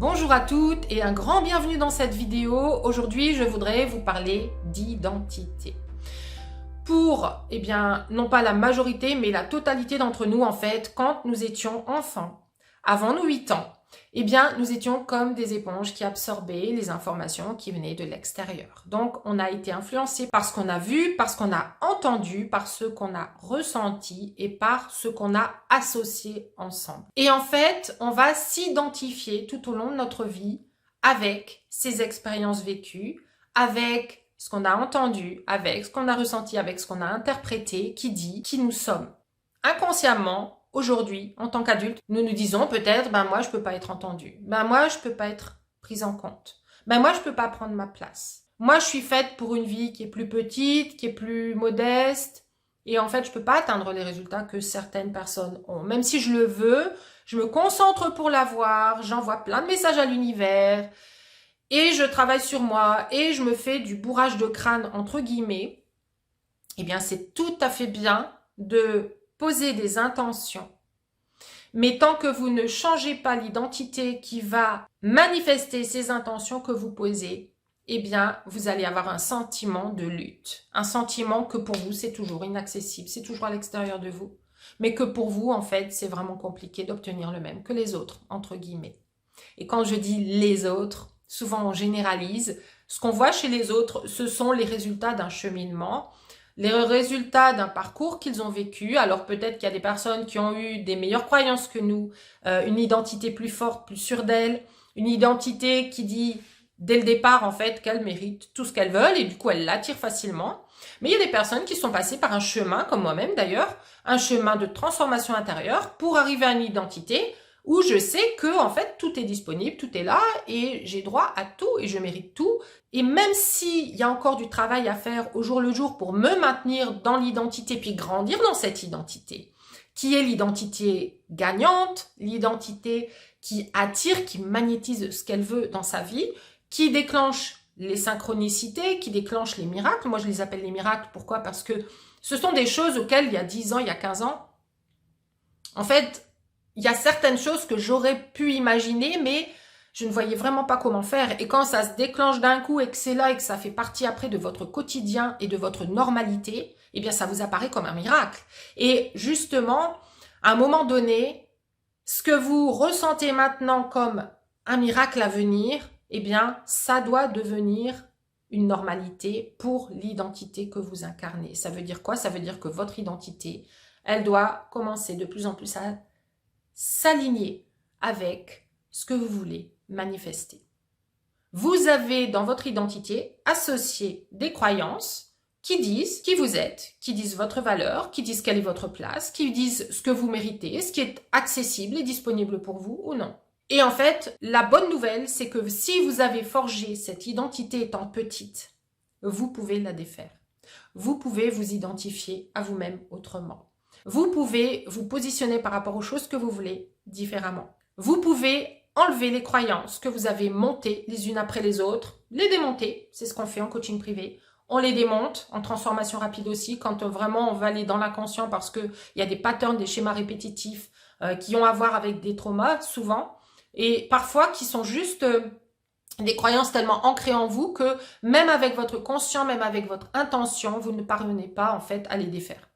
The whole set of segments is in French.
Bonjour à toutes et un grand bienvenue dans cette vidéo. Aujourd'hui, je voudrais vous parler d'identité. Pour, non pas la majorité, mais la totalité d'entre nous, en fait, quand nous étions enfants, avant nos 8 ans, nous étions comme des éponges qui absorbaient les informations qui venaient de l'extérieur. Donc, on a été influencé par ce qu'on a vu, par ce qu'on a entendu, par ce qu'on a ressenti et par ce qu'on a associé ensemble. Et en fait, on va s'identifier tout au long de notre vie avec ces expériences vécues, avec ce qu'on a entendu, avec ce qu'on a ressenti, avec ce qu'on a interprété, qui dit qui nous sommes. Inconsciemment, aujourd'hui, en tant qu'adulte, nous nous disons peut-être, moi je peux pas être entendu, moi je peux pas être prise en compte, moi je peux pas prendre ma place. Moi je suis faite pour une vie qui est plus petite, qui est plus modeste, et en fait je peux pas atteindre les résultats que certaines personnes ont. Même si je le veux, je me concentre pour l'avoir, j'envoie plein de messages à l'univers, et je travaille sur moi, et je me fais du bourrage de crâne entre guillemets. C'est tout à fait bien de poser des intentions. Mais tant que vous ne changez pas l'identité qui va manifester ces intentions que vous posez, vous allez avoir un sentiment de lutte. Un sentiment que pour vous, c'est toujours inaccessible, c'est toujours à l'extérieur de vous. Mais que pour vous, en fait, c'est vraiment compliqué d'obtenir le même que les autres, entre guillemets. Et quand je dis les autres, souvent on généralise. Ce qu'on voit chez les autres, ce sont les résultats d'un cheminement, les résultats d'un parcours qu'ils ont vécu. Alors peut-être qu'il y a des personnes qui ont eu des meilleures croyances que nous, une identité plus forte, plus sûre d'elles, une identité qui dit dès le départ en fait qu'elles méritent tout ce qu'elles veulent et du coup elles l'attirent facilement. Mais il y a des personnes qui sont passées par un chemin, comme moi-même d'ailleurs, un chemin de transformation intérieure pour arriver à une identité où je sais que en fait tout est disponible, tout est là et j'ai droit à tout et je mérite tout. Et même s'il y a encore du travail à faire au jour le jour pour me maintenir dans l'identité puis grandir dans cette identité, qui est l'identité gagnante, l'identité qui attire, qui magnétise ce qu'elle veut dans sa vie, qui déclenche les synchronicités, qui déclenche les miracles. Moi je les appelle les miracles, pourquoi? Parce que ce sont des choses auxquelles il y a 10 ans, il y a 15 ans, en fait, il y a certaines choses que j'aurais pu imaginer, mais je ne voyais vraiment pas comment faire. Et quand ça se déclenche d'un coup et que c'est là et que ça fait partie après de votre quotidien et de votre normalité, ça vous apparaît comme un miracle. Et justement, à un moment donné, ce que vous ressentez maintenant comme un miracle à venir, ça doit devenir une normalité pour l'identité que vous incarnez. Ça veut dire quoi? Ça veut dire que votre identité, elle doit commencer de plus en plus à s'aligner avec ce que vous voulez manifester. Vous avez dans votre identité associé des croyances qui disent qui vous êtes, qui disent votre valeur, qui disent quelle est votre place, qui disent ce que vous méritez, ce qui est accessible et disponible pour vous ou non. Et en fait, la bonne nouvelle, c'est que si vous avez forgé cette identité étant petite, vous pouvez la défaire. Vous pouvez vous identifier à vous-même autrement. Vous pouvez vous positionner par rapport aux choses que vous voulez différemment. Vous pouvez enlever les croyances que vous avez montées les unes après les autres, les démonter, c'est ce qu'on fait en coaching privé. On les démonte en transformation rapide aussi, quand vraiment on va aller dans l'inconscient parce qu'il y a des patterns, des schémas répétitifs qui ont à voir avec des traumas souvent, et parfois qui sont juste des croyances tellement ancrées en vous que même avec votre conscient, même avec votre intention, vous ne parvenez pas en fait à les défaire.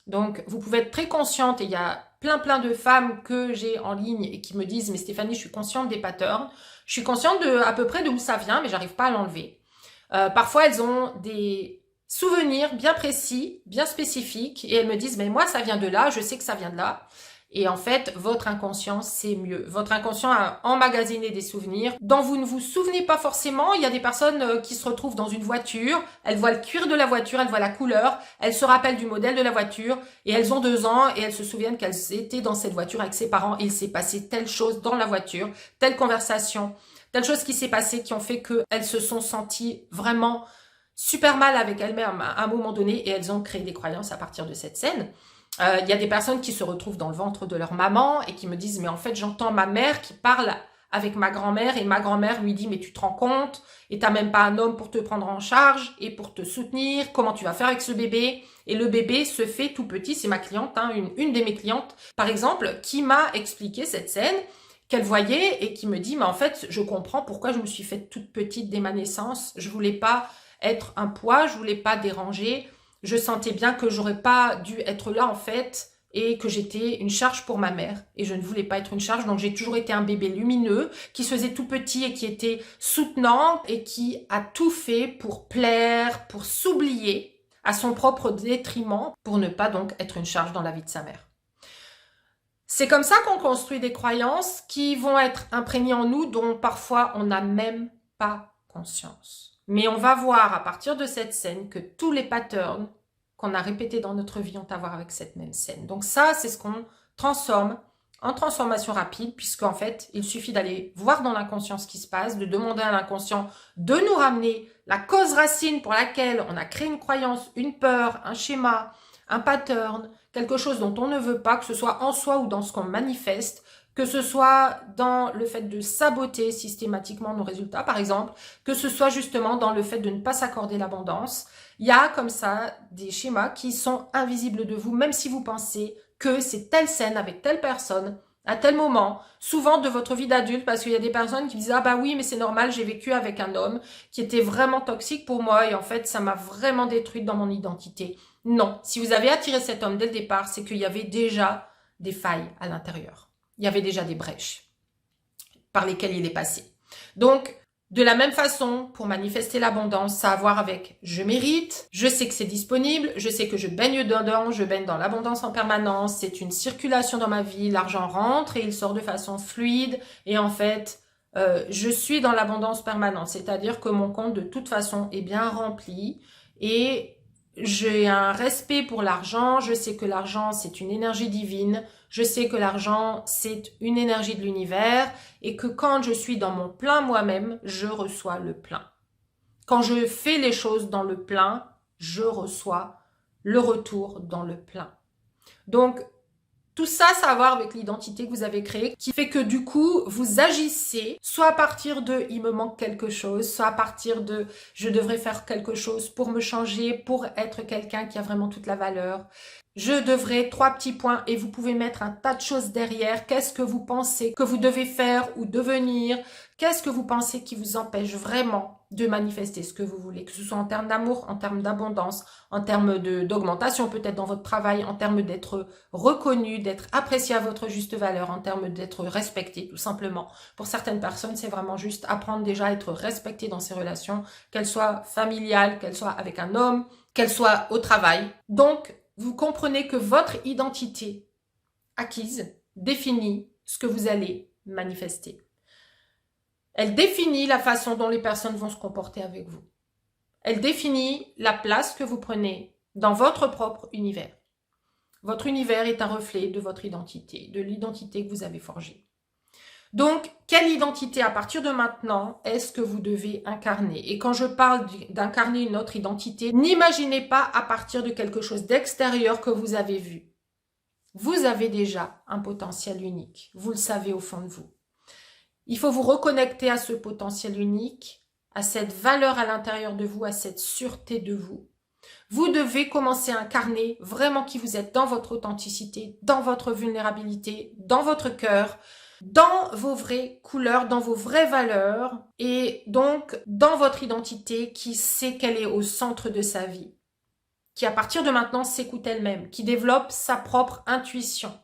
Donc, vous pouvez être très consciente, et il y a plein de femmes que j'ai en ligne et qui me disent « Mais Stéphanie, je suis consciente des patterns, je suis consciente à peu près d'où ça vient, mais j'arrive pas à l'enlever. » Parfois, elles ont des souvenirs bien précis, bien spécifiques, et elles me disent « Mais moi, ça vient de là, je sais que ça vient de là. » Et en fait, votre inconscient, c'est mieux. Votre inconscient a emmagasiné des souvenirs dont vous ne vous souvenez pas forcément. Il y a des personnes qui se retrouvent dans une voiture, elles voient le cuir de la voiture, elles voient la couleur, elles se rappellent du modèle de la voiture et elles ont 2 ans et elles se souviennent qu'elles étaient dans cette voiture avec ses parents et il s'est passé telle chose dans la voiture, telle conversation, telle chose qui s'est passée qui ont fait qu'elles se sont senties vraiment super mal avec elles-mêmes à un moment donné et elles ont créé des croyances à partir de cette scène. Il y a des personnes qui se retrouvent dans le ventre de leur maman et qui me disent « Mais en fait, j'entends ma mère qui parle avec ma grand-mère et ma grand-mère lui dit « Mais tu te rends compte et t'as même pas un homme pour te prendre en charge et pour te soutenir. Comment tu vas faire avec ce bébé ?» Et le bébé se fait tout petit. C'est ma cliente, une de mes clientes, par exemple, qui m'a expliqué cette scène qu'elle voyait et qui me dit, mais en fait, je comprends pourquoi je me suis faite toute petite dès ma naissance. Je voulais pas être un poids, je voulais pas déranger. Je sentais bien que j'aurais pas dû être là, en fait, et que j'étais une charge pour ma mère. Et je ne voulais pas être une charge, donc j'ai toujours été un bébé lumineux, qui se faisait tout petit et qui était soutenant et qui a tout fait pour plaire, pour s'oublier à son propre détriment, pour ne pas donc être une charge dans la vie de sa mère. C'est comme ça qu'on construit des croyances qui vont être imprégnées en nous, dont parfois on n'a même pas conscience. Mais on va voir à partir de cette scène que tous les patterns qu'on a répétés dans notre vie ont à voir avec cette même scène. Donc ça, c'est ce qu'on transforme en transformation rapide, puisqu'en fait, il suffit d'aller voir dans l'inconscient ce qui se passe, de demander à l'inconscient de nous ramener la cause racine pour laquelle on a créé une croyance, une peur, un schéma, un pattern, quelque chose dont on ne veut pas, que ce soit en soi ou dans ce qu'on manifeste, que ce soit dans le fait de saboter systématiquement nos résultats, par exemple, que ce soit justement dans le fait de ne pas s'accorder l'abondance. Il y a comme ça des schémas qui sont invisibles de vous, même si vous pensez que c'est telle scène avec telle personne, à tel moment, souvent de votre vie d'adulte, parce qu'il y a des personnes qui disent « Ah bah oui, mais c'est normal, j'ai vécu avec un homme qui était vraiment toxique pour moi et en fait, ça m'a vraiment détruite dans mon identité. » Non, si vous avez attiré cet homme dès le départ, c'est qu'il y avait déjà des failles à l'intérieur. Il y avait déjà des brèches par lesquelles il est passé. Donc, de la même façon, pour manifester l'abondance, ça a à voir avec je mérite, je sais que c'est disponible, je sais que je baigne dedans, je baigne dans l'abondance en permanence, c'est une circulation dans ma vie, l'argent rentre et il sort de façon fluide et en fait, je suis dans l'abondance permanente, c'est-à-dire que mon compte de toute façon est bien rempli et j'ai un respect pour l'argent, je sais que l'argent c'est une énergie divine, je sais que l'argent c'est une énergie de l'univers et que quand je suis dans mon plein moi-même, je reçois le plein. Quand je fais les choses dans le plein, je reçois le retour dans le plein. Donc, tout ça, ça a à voir avec l'identité que vous avez créée, qui fait que du coup, vous agissez soit à partir de « il me manque quelque chose », soit à partir de « je devrais faire quelque chose pour me changer, pour être quelqu'un qui a vraiment toute la valeur ». Je devrais, 3 petits points, et vous pouvez mettre un tas de choses derrière. Qu'est-ce que vous pensez que vous devez faire ou devenir? Qu'est-ce que vous pensez qui vous empêche vraiment de manifester ce que vous voulez? Que ce soit en termes d'amour, en termes d'abondance, en termes d'augmentation peut-être dans votre travail, en termes d'être reconnu, d'être apprécié à votre juste valeur, en termes d'être respecté tout simplement. Pour certaines personnes, c'est vraiment juste apprendre déjà à être respecté dans ses relations, qu'elles soient familiales, qu'elles soient avec un homme, qu'elles soient au travail. Donc, vous comprenez que votre identité acquise définit ce que vous allez manifester. Elle définit la façon dont les personnes vont se comporter avec vous. Elle définit la place que vous prenez dans votre propre univers. Votre univers est un reflet de votre identité, de l'identité que vous avez forgée. Donc, quelle identité à partir de maintenant est-ce que vous devez incarner? Et quand je parle d'incarner une autre identité, n'imaginez pas à partir de quelque chose d'extérieur que vous avez vu. Vous avez déjà un potentiel unique. Vous le savez au fond de vous. Il faut vous reconnecter à ce potentiel unique, à cette valeur à l'intérieur de vous, à cette sûreté de vous. Vous devez commencer à incarner vraiment qui vous êtes dans votre authenticité, dans votre vulnérabilité, dans votre cœur, dans vos vraies couleurs, dans vos vraies valeurs et donc dans votre identité qui sait qu'elle est au centre de sa vie, qui à partir de maintenant s'écoute elle-même, qui développe sa propre intuition,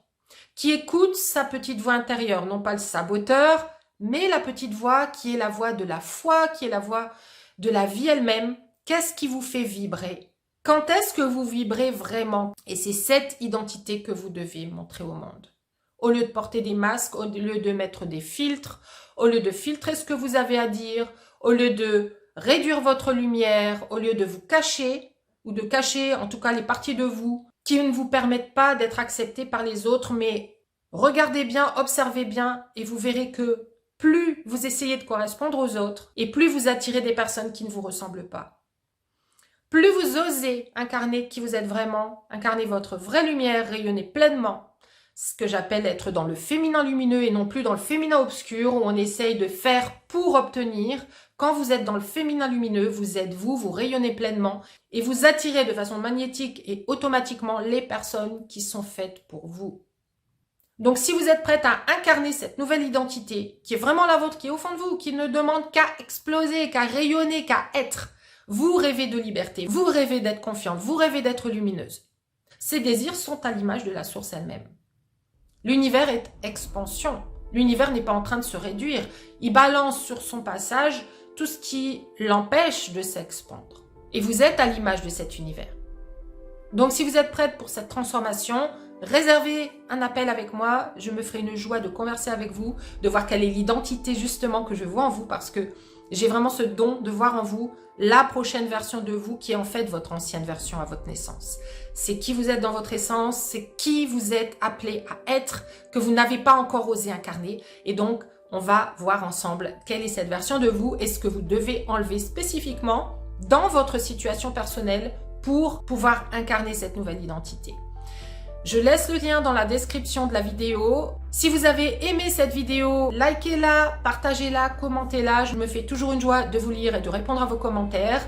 qui écoute sa petite voix intérieure, non pas le saboteur, mais la petite voix qui est la voix de la foi, qui est la voix de la vie elle-même. Qu'est-ce qui vous fait vibrer? Quand est-ce que vous vibrez vraiment? Et c'est cette identité que vous devez montrer au monde. Au lieu de porter des masques, au lieu de mettre des filtres, au lieu de filtrer ce que vous avez à dire, au lieu de réduire votre lumière, au lieu de vous cacher, ou de cacher en tout cas les parties de vous qui ne vous permettent pas d'être acceptées par les autres, mais regardez bien, observez bien et vous verrez que plus vous essayez de correspondre aux autres et plus vous attirez des personnes qui ne vous ressemblent pas. Plus vous osez incarner qui vous êtes vraiment, incarner votre vraie lumière, rayonner pleinement, ce que j'appelle être dans le féminin lumineux et non plus dans le féminin obscur où on essaye de faire pour obtenir. Quand vous êtes dans le féminin lumineux, vous êtes vous, vous rayonnez pleinement et vous attirez de façon magnétique et automatiquement les personnes qui sont faites pour vous. Donc, si vous êtes prête à incarner cette nouvelle identité, qui est vraiment la vôtre, qui est au fond de vous, qui ne demande qu'à exploser, qu'à rayonner, qu'à être, vous rêvez de liberté, vous rêvez d'être confiante, vous rêvez d'être lumineuse. Ces désirs sont à l'image de la source elle-même. L'univers est expansion. L'univers n'est pas en train de se réduire. Il balance sur son passage tout ce qui l'empêche de s'expandre. Et vous êtes à l'image de cet univers. Donc, si vous êtes prête pour cette transformation, réservez un appel avec moi. Je me ferai une joie de converser avec vous, de voir quelle est l'identité justement que je vois en vous, parce que j'ai vraiment ce don de voir en vous la prochaine version de vous qui est en fait votre ancienne version à votre naissance. C'est qui vous êtes dans votre essence, c'est qui vous êtes appelé à être, que vous n'avez pas encore osé incarner. Et donc, on va voir ensemble quelle est cette version de vous et ce que vous devez enlever spécifiquement dans votre situation personnelle pour pouvoir incarner cette nouvelle identité. Je laisse le lien dans la description de la vidéo. Si vous avez aimé cette vidéo, likez-la, partagez-la, commentez-la. Je me fais toujours une joie de vous lire et de répondre à vos commentaires.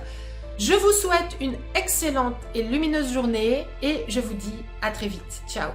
Je vous souhaite une excellente et lumineuse journée et je vous dis à très vite. Ciao!